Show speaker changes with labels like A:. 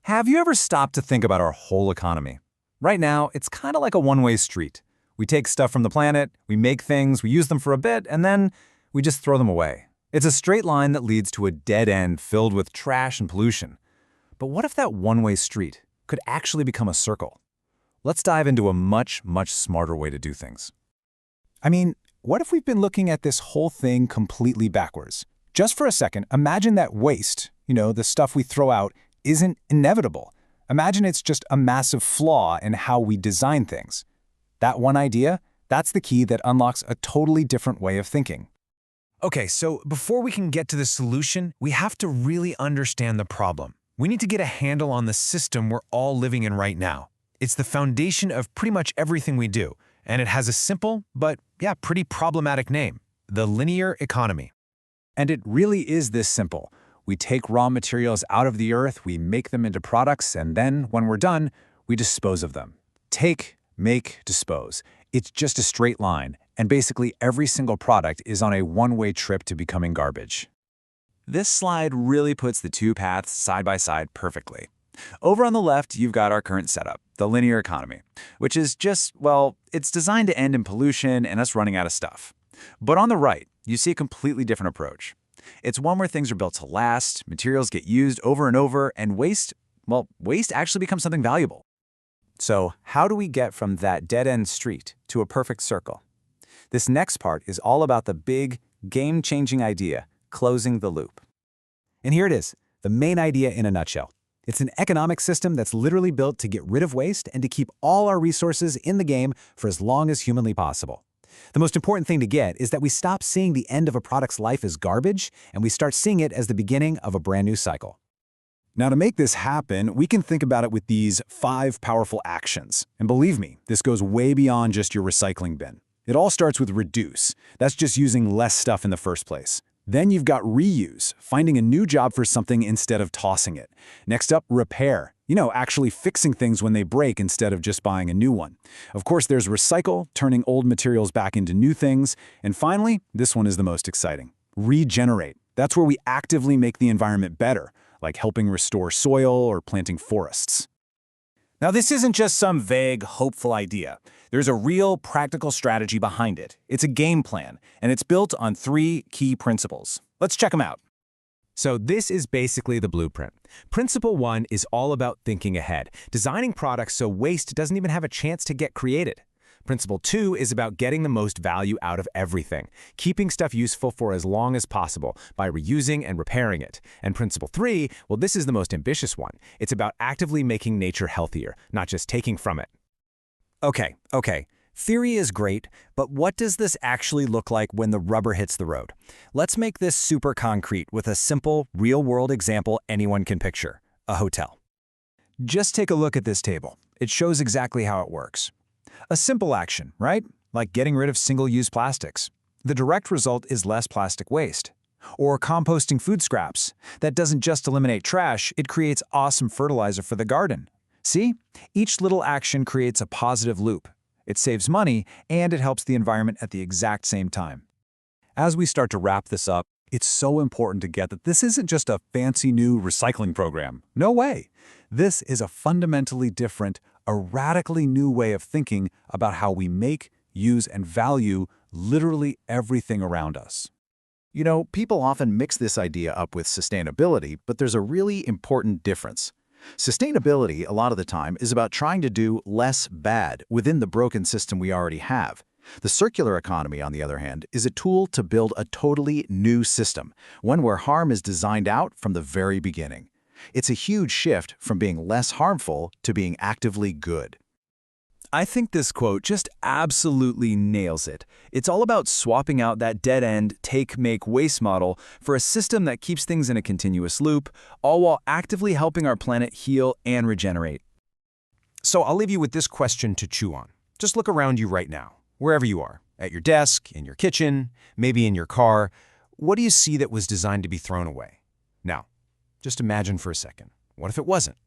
A: Have you ever stopped to think about our whole economy? Right now, it's kind of like a one-way street. We take stuff from the planet, we make things, we use them for a bit, and then we just throw them away. It's a straight line that leads to a dead end filled with trash and pollution. But what if that one-way street could actually become a circle? Let's dive into a much, much smarter way to do things.
B: I mean, what if we've been looking at this whole thing completely backwards? Just for a second, imagine that waste, the stuff we throw out, isn't inevitable. Imagine it's just a massive flaw in how we design things. That one idea, that's the key that unlocks a totally different way of thinking.
C: Okay, so before we can get to the solution, we have to really understand the problem. We need to get a handle on the system we're all living in right now. It's the foundation of pretty much everything we do, and it has a simple, but pretty problematic name: the linear economy.
B: And it really is this simple. We take raw materials out of the earth, we make them into products, and then, when we're done, we dispose of them. Take, make, dispose. It's just a straight line, and basically every single product is on a one-way trip to becoming garbage.
A: This slide really puts the two paths side by side perfectly. Over on the left, you've got our current setup, the linear economy, which is just, it's designed to end in pollution and us running out of stuff. But on the right, you see a completely different approach. It's one where things are built to last, materials get used over and over, and waste actually becomes something valuable.
B: So how do we get from that dead-end street to a perfect circle? This next part is all about the big, game-changing idea, closing the loop. And here it is, the main idea in a nutshell. It's an economic system that's literally built to get rid of waste and to keep all our resources in the game for as long as humanly possible. The most important thing to get is that we stop seeing the end of a product's life as garbage, and we start seeing it as the beginning of a brand new cycle. Now, to make this happen, we can think about it with these 5 powerful actions. And believe me, this goes way beyond just your recycling bin. It all starts with reduce. That's just using less stuff in the first place. Then you've got reuse, finding a new job for something instead of tossing it. Next up, repair. Actually fixing things when they break instead of just buying a new one. Of course, there's recycle, turning old materials back into new things. And finally, this one is the most exciting. Regenerate. That's where we actively make the environment better, like helping restore soil or planting forests. Now, this isn't just some vague, hopeful idea. There's a real, practical strategy behind it. It's a game plan, and it's built on 3 key principles. Let's check them out.
C: So this is basically the blueprint. Principle 1 is all about thinking ahead, designing products so waste doesn't even have a chance to get created. Principle 2 is about getting the most value out of everything, keeping stuff useful for as long as possible by reusing and repairing it. And Principle 3, this is the most ambitious one. It's about actively making nature healthier, not just taking from it.
D: Okay. Theory is great, but what does this actually look like when the rubber hits the road? Let's make this super concrete with a simple, real-world example anyone can picture: a hotel.
B: Just take a look at this table. It shows exactly how it works. A simple action, right? Like getting rid of single-use plastics. The direct result is less plastic waste. Or composting food scraps. That doesn't just eliminate trash, it creates awesome fertilizer for the garden. See? Each little action creates a positive loop. It saves money, and it helps the environment at the exact same time. As we start to wrap this up, it's so important to get that this isn't just a fancy new recycling program. No way. This is a fundamentally different, a radically new way of thinking about how we make, use, and value literally everything around us.
E: People often mix this idea up with sustainability, but there's a really important difference. Sustainability, a lot of the time, is about trying to do less bad within the broken system we already have. The circular economy, on the other hand, is a tool to build a totally new system, one where harm is designed out from the very beginning. It's a huge shift from being less harmful to being actively good.
A: I think this quote just absolutely nails it. It's all about swapping out that dead-end take-make-waste model for a system that keeps things in a continuous loop, all while actively helping our planet heal and regenerate.
C: So I'll leave you with this question to chew on. Just look around you right now, wherever you are, at your desk, in your kitchen, maybe in your car. What do you see that was designed to be thrown away? Now, just imagine for a second. What if it wasn't?